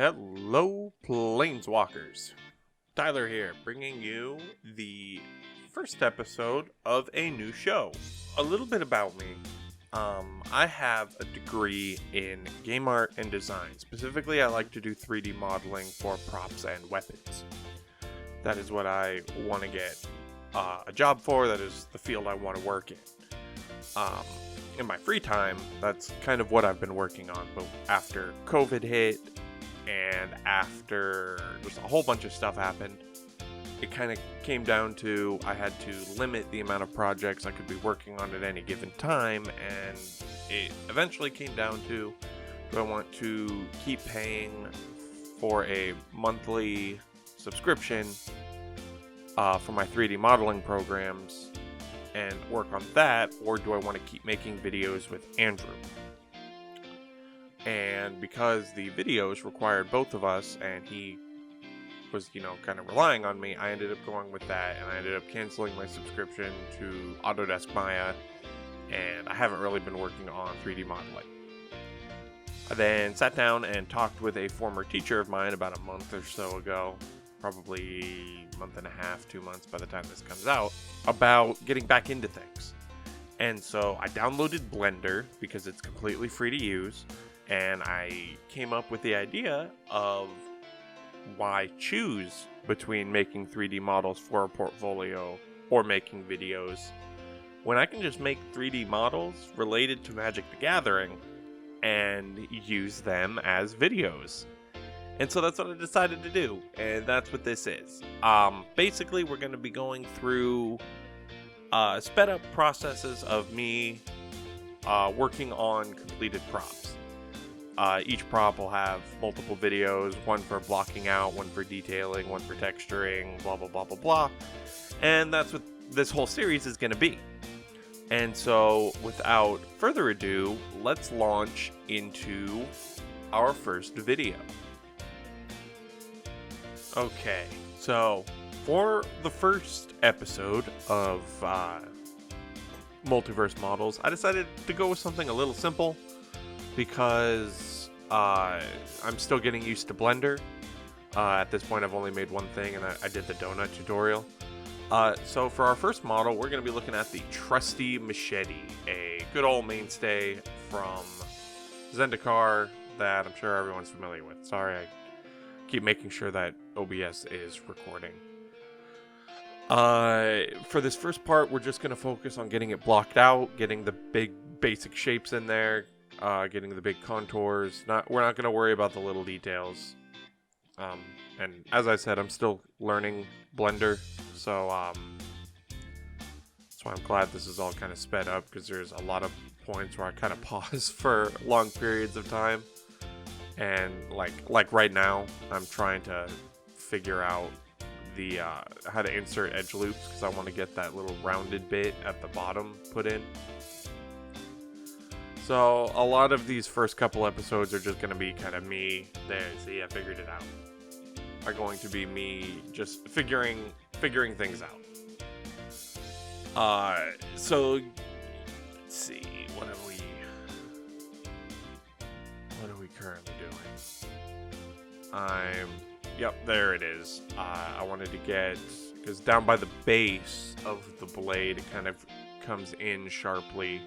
Hello, Planeswalkers. Tyler here, bringing you the first episode of a new show. A little bit about me. I have a degree in game art and design. Specifically, I like to do 3D modeling for props and weapons. That is what I want to get a job for. That is the field I want to work in. In my free time, that's kind of what I've been working on. But after COVID hit, and after just a whole bunch of stuff happened, it kind of came down to I had to limit the amount of projects I could be working on at any given time, and it eventually came down to, do I want to keep paying for a monthly subscription for my 3D modeling programs and work on that, or do I want to keep making videos with Andrew? And because the videos required both of us, and he was, kind of relying on me, I ended up going with that, and I ended up canceling my subscription to Autodesk Maya, and I haven't really been working on 3D modeling. I then sat down and talked with a former teacher of mine about a month or so ago, probably a month and a half, 2 months by the time this comes out, about getting back into things. And so I downloaded Blender because it's completely free to use. And I came up with the idea of why choose between making 3D models for a portfolio or making videos when I can just make 3D models related to Magic the Gathering and use them as videos. And so that's what I decided to do, and that's what this is. Basically, we're going to be going through sped up processes of me working on completed props. Each prop will have multiple videos, one for blocking out, one for detailing, one for texturing, blah, blah, blah, blah, blah. And that's what this whole series is going to be. And so, without further ado, let's launch into our first video. Okay, so for the first episode of Multiverse Models, I decided to go with something a little simple, because I'm still getting used to Blender. At this point, I've only made one thing, and I did the donut tutorial. So for our first model, we're going to be looking at the Trusty Machete, a good old mainstay from Zendikar that I'm sure everyone's familiar with. Sorry, I keep making sure that OBS is recording. For this first part, we're just going to focus on getting it blocked out, getting the big basic shapes in there, getting the big contours. We're not going to worry about the little details. And as I said, I'm still learning Blender, so that's why I'm glad this is all kind of sped up, because there's a lot of points where I kind of pause for long periods of time. And like right now, I'm trying to figure out the how to insert edge loops, because I want to get that little rounded bit at the bottom put in. So a lot of these first couple episodes are just going to be kind of me. There, see, I figured it out. Are going to be me just figuring things out. So let's see, what are we currently doing? Yep, there it is. I wanted to get, because down by the base of the blade, it kind of comes in sharply.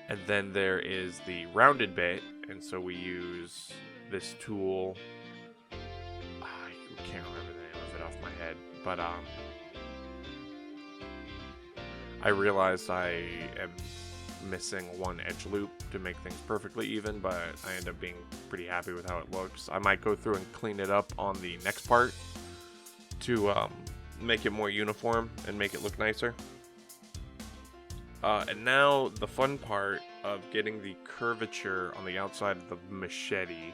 And then there is the rounded bit, and so we use this tool. I can't remember the name of it off my head, but I realized I am missing one edge loop to make things perfectly even, but I end up being pretty happy with how it looks. I might go through and clean it up on the next part to make it more uniform and make it look nicer. And now the fun part of getting the curvature on the outside of the machete.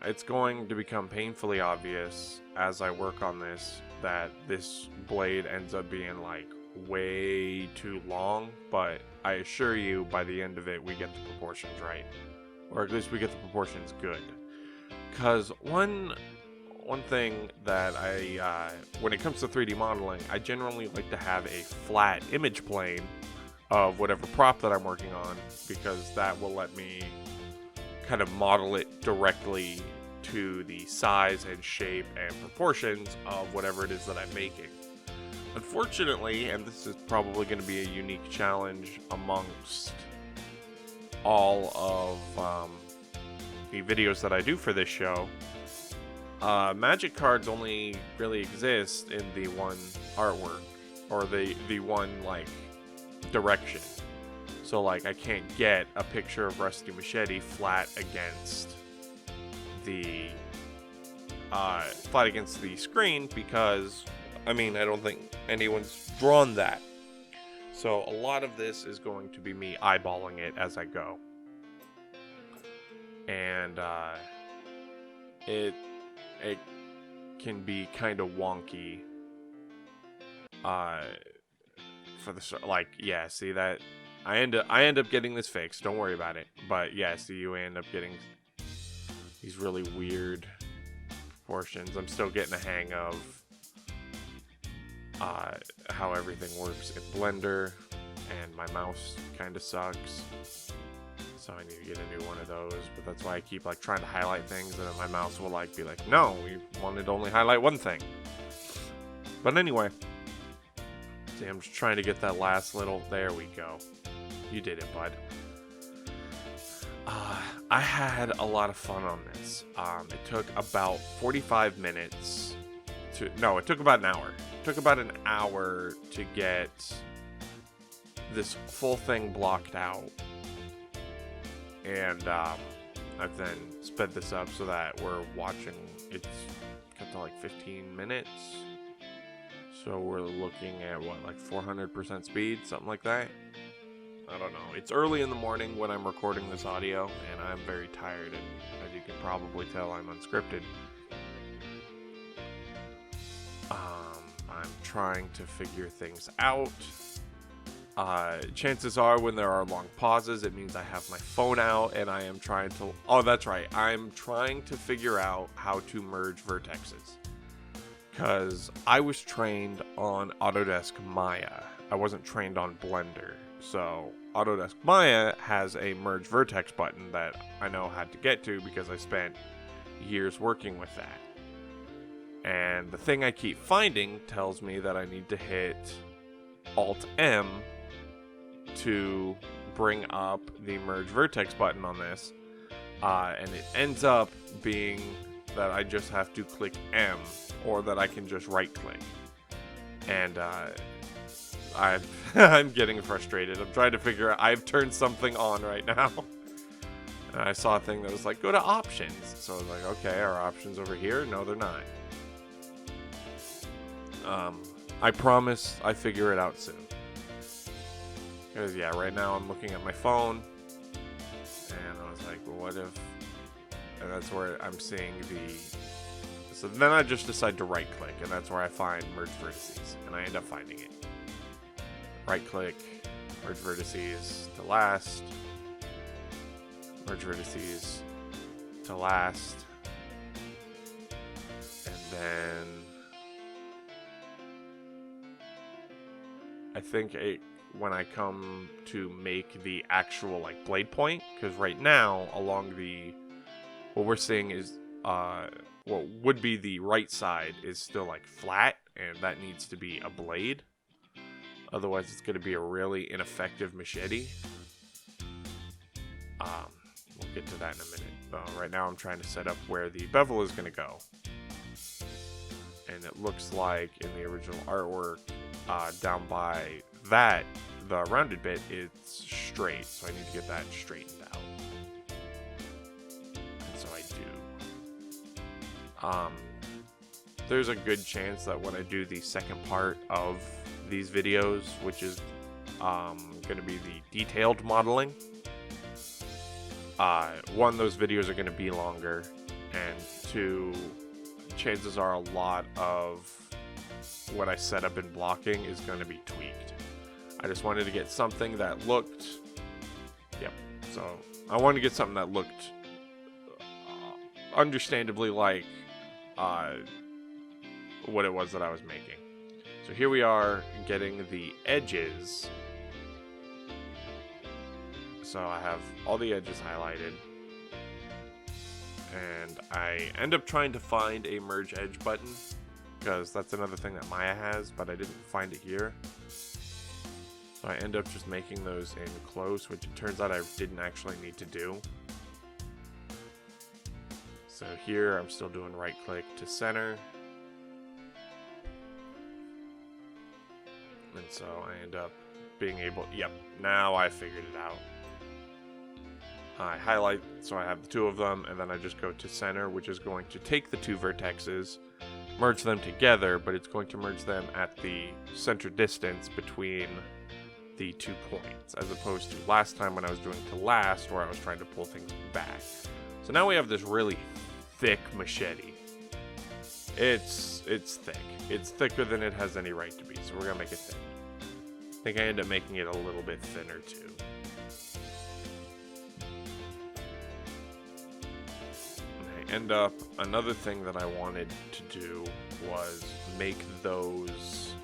It's going to become painfully obvious as I work on this that this blade ends up being like way too long, but I assure you by the end of it we get the proportions right, or at least we get the proportions good. Because one thing that when it comes to 3D modeling, I generally like to have a flat image plane of whatever prop that I'm working on, because that will let me kind of model it directly to the size and shape and proportions of whatever it is that I'm making. Unfortunately, and this is probably going to be a unique challenge amongst all of the videos that I do for this show, magic cards only really exist in the one artwork, or the one, like, direction. So, like, I can't get a picture of Trusty Machete flat against the screen, because, I mean, I don't think anyone's drawn that. So a lot of this is going to be me eyeballing it as I go. And it can be kind of wonky for the, like, yeah, see that I end up getting this fixed, don't worry about it. But yeah, see, you end up getting these really weird proportions. I'm still getting a hang of how everything works in Blender, and my mouse kind of sucks, so I need to get a new one of those. But that's why I keep, like, trying to highlight things, and then my mouse will, like, be like, no, we wanted to only highlight one thing. But anyway, see, I'm just trying to get that last little, there we go. You did it, bud. I had a lot of fun on this. It took about 45 minutes to, no, it took about an hour. It took about an hour to get this full thing blocked out. And I've then sped this up so that we're watching, it's got to like 15 minutes. So we're looking at what, like 400% speed, something like that. I don't know. It's early in the morning when I'm recording this audio, and I'm very tired, and as you can probably tell, I'm unscripted. I'm trying to figure things out. Chances are when there are long pauses, it means I have my phone out, and I am trying to... Oh, that's right. I'm trying to figure out how to merge vertexes. Because I was trained on Autodesk Maya. I wasn't trained on Blender. So Autodesk Maya has a merge vertex button that I know how to get to because I spent years working with that. And the thing I keep finding tells me that I need to hit Alt-M to bring up the merge vertex button on this. And it ends up being that I just have to click M, or that I can just right click. And I'm getting frustrated. I'm trying to figure out, I've turned something on right now. And I saw a thing that was like, go to options. So I was like, okay, are options over here? No, they're not. I promise I figure it out soon. Because yeah, right now I'm looking at my phone, and I was like, well, what if, and that's where I'm seeing the, so then I just decide to right click, and that's where I find merge vertices, and I end up finding it. Right click, merge vertices to last, merge vertices to last, and then I think when I come to make the actual like blade point, because right now along the, what we're seeing is what would be the right side is still like flat, and that needs to be a blade. Otherwise, it's going to be a really ineffective machete. We'll get to that in a minute. Right now, I'm trying to set up where the bevel is going to go. And it looks like in the original artwork, down by that, the rounded bit, it's straight. So I need to get that straightened out. And so I do. There's a good chance that when I do the second part of these videos, which is going to be the detailed modeling, one, those videos are going to be longer, and two, chances are a lot of what I set up in blocking is going to be tweaked. I just wanted to get something that looked, so I wanted to get something that looked understandably like what it was that I was making. So here we are getting the edges. So I have all the edges highlighted. and I end up trying to find a merge edge button, because that's another thing that Maya has, but I didn't find it here. So I end up just making those in close, which it turns out I didn't actually need to do. So here I'm still doing right click to center. And so I end up being able, yep, now I figured it out. I highlight, so I have the two of them, and then I just go to center, which is going to take the two vertexes, merge them together, but it's going to merge them at the center distance between the 2 points, as opposed to last time when I was doing to last, where I was trying to pull things back. So now we have this really thick machete. It's thick. It's thicker than it has any right to be, so we're gonna make it thin. I think I end up making it a little bit thinner too. End up, another thing that I wanted to do was make those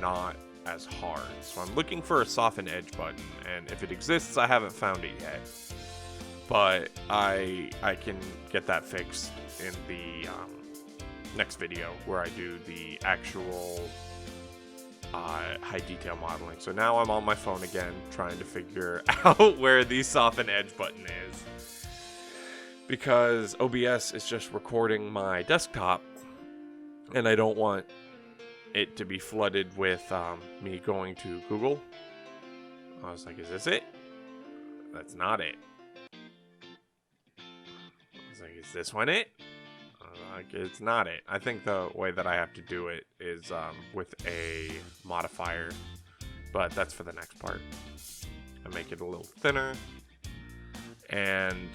not as hard. So I'm looking for a soften edge button, and if it exists, I haven't found it yet. But I can get that fixed in the next video, where I do the actual high detail modeling. So now I'm on my phone again, trying to figure out where the soften edge button is, because OBS is just recording my desktop, and I don't want it to be flooded with me going to Google. I was like, is this it? That's not it. I was like, is this one it? Like, it's not it. I think the way that I have to do it is with a modifier, but that's for the next part. I make it a little thinner, and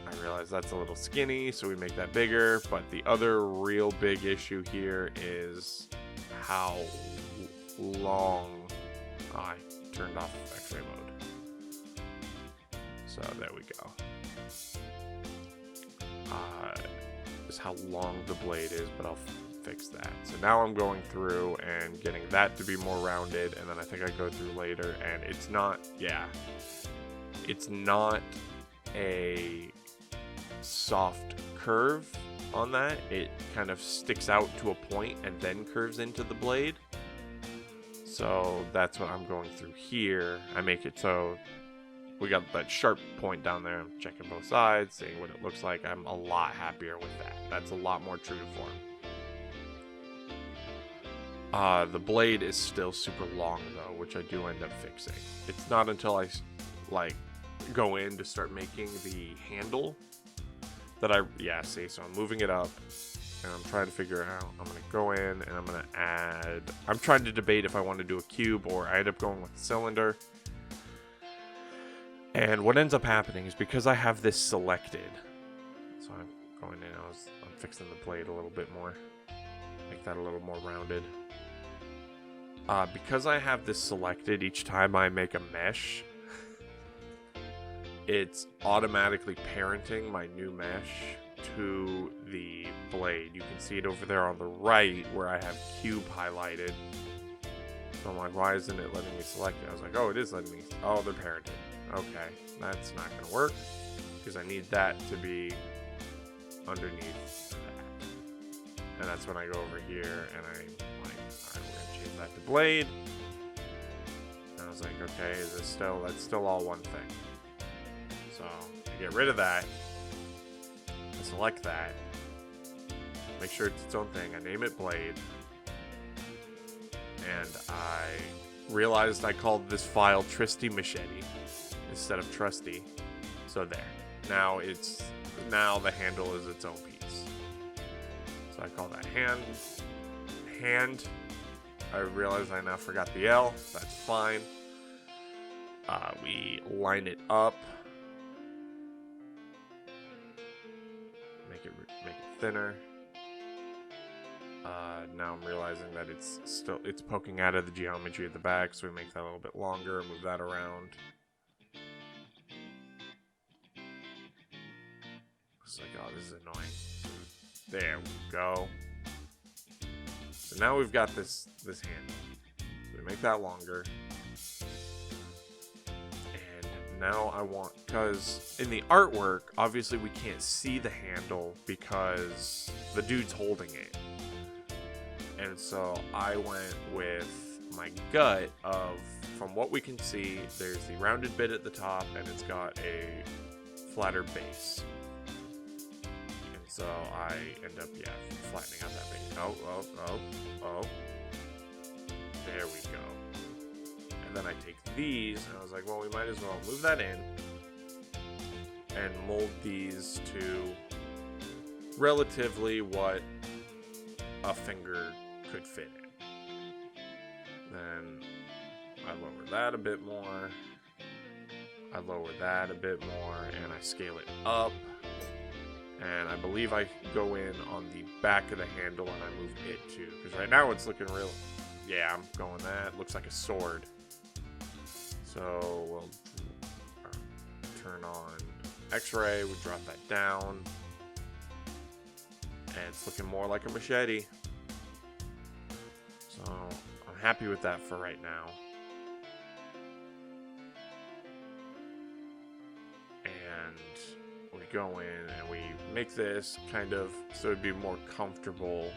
I realize that's a little skinny, so we make that bigger. But the other real big issue here is how long I turned off X-ray mode. So there we go. Is how long the blade is, but I'll fix that. So now I'm going through and getting that to be more rounded, and then I think I go through later, and it's not, yeah, it's not a soft curve on that. It kind of sticks out to a point and then curves into the blade. So that's what I'm going through here. I make it so we got that sharp point down there. I'm checking both sides, seeing what it looks like. I'm a lot happier with that. That's a lot more true to form. The blade is still super long though, which I do end up fixing. It's not until I like go in to start making the handle that see, so I'm moving it up and I'm trying to figure out, I'm gonna go in and I'm gonna add, I'm trying to debate if I want to do a cube or I end up going with a cylinder. And what ends up happening is, because I have this selected, so I'm going in, I'm fixing the blade a little bit more, make that a little more rounded. Because I have this selected, each time I make a mesh, it's automatically parenting my new mesh to the blade. You can see it over there on the right where I have cube highlighted. So I'm like, why isn't it letting me select it? I was like, oh, it is letting me. Oh, they're parented. Okay, that's not going to work, because I need that to be underneath that. And that's when I go over here and I'm like, alright, we're going to change that to blade. And I was like, okay, is this still, that's still all one thing. So I get rid of that, I select that, make sure it's its own thing, I name it blade, and I realized I called this file Trusty Machete instead of Trusty. So there. Now the handle is its own piece. So I call that hand. I realized I now forgot the L. That's fine. We line it up. Make it thinner. Now I'm realizing that it's poking out of the geometry of the back, so we make that a little bit longer, move that around. It's like, oh, this is annoying. There we go. So now we've got this handle. So we make that longer. And now I want, because in the artwork, obviously we can't see the handle because the dude's holding it. And so I went with my gut of, from what we can see, there's the rounded bit at the top and it's got a flatter base. And so I end up, flattening out that base. Oh. There we go. And then I take these, and I was like, well, we might as well move that in and mold these to relatively what a finger could fit in. Then I lower that a bit more. I lower that a bit more, and I scale it up. And I believe I go in on the back of the handle and I move it too. Because right now it's looking real... Yeah, I'm going that. Looks like a sword. So we'll turn on X-ray. We drop that down. And it's looking more like a machete. So I'm happy with that for right now. And we go in and we make this kind of so it'd be more comfortable.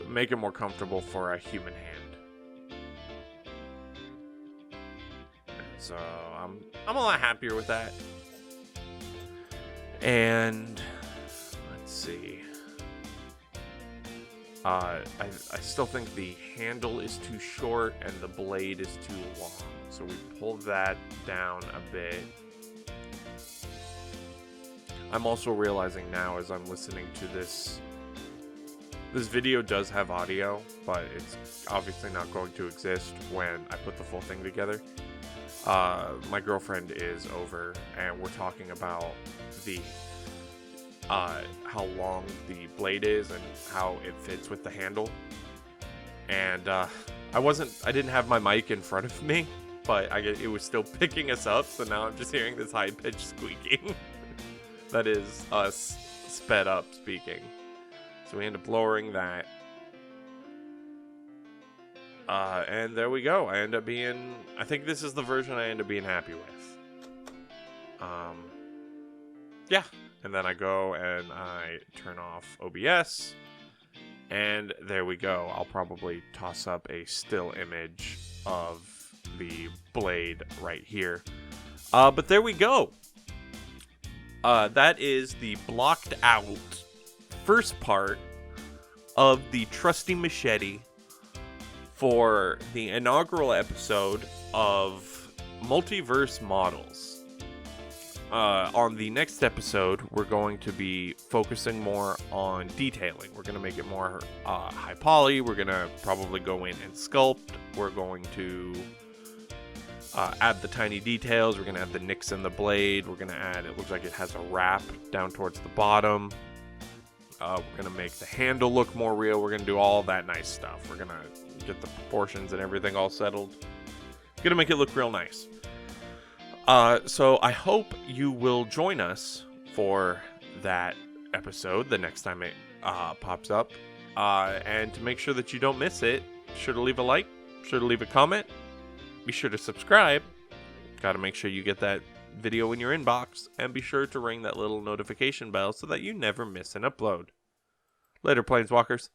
Make it more comfortable for a human hand. So I'm a lot happier with that. And let's see. I still think the handle is too short and the blade is too long. So we pull that down a bit. I'm also realizing now as I'm listening to this video does have audio, but it's obviously not going to exist when I put the full thing together. My girlfriend is over and we're talking about the how long the blade is and how it fits with the handle. And I didn't have my mic in front of me, but it was still picking us up, so now I'm just hearing this high-pitched squeaking. That is us sped up speaking. So we end up lowering that. And there we go. I think this is the version I end up being happy with. Yeah. And then I go and I turn off OBS. And there we go. I'll probably toss up a still image of the blade right here. But there we go. That is the blocked out first part of the Trusty Machete for the inaugural episode of Multiverse Models. On the next episode, we're going to be focusing more on detailing. We're going to make it more high poly. We're going to probably go in and sculpt. We're going to add the tiny details. We're going to add the nicks in the blade. We're going to add, it looks like it has a wrap down towards the bottom. We're going to make the handle look more real. We're going to do all that nice stuff. We're going to get the proportions and everything all settled. Going to make it look real nice. So I hope you will join us for that episode the next time it pops up. And to make sure that you don't miss it, be sure to leave a like, be sure to leave a comment, be sure to subscribe. Got to make sure you get that video in your inbox, and be sure to ring that little notification bell so that you never miss an upload. Later, Planeswalkers.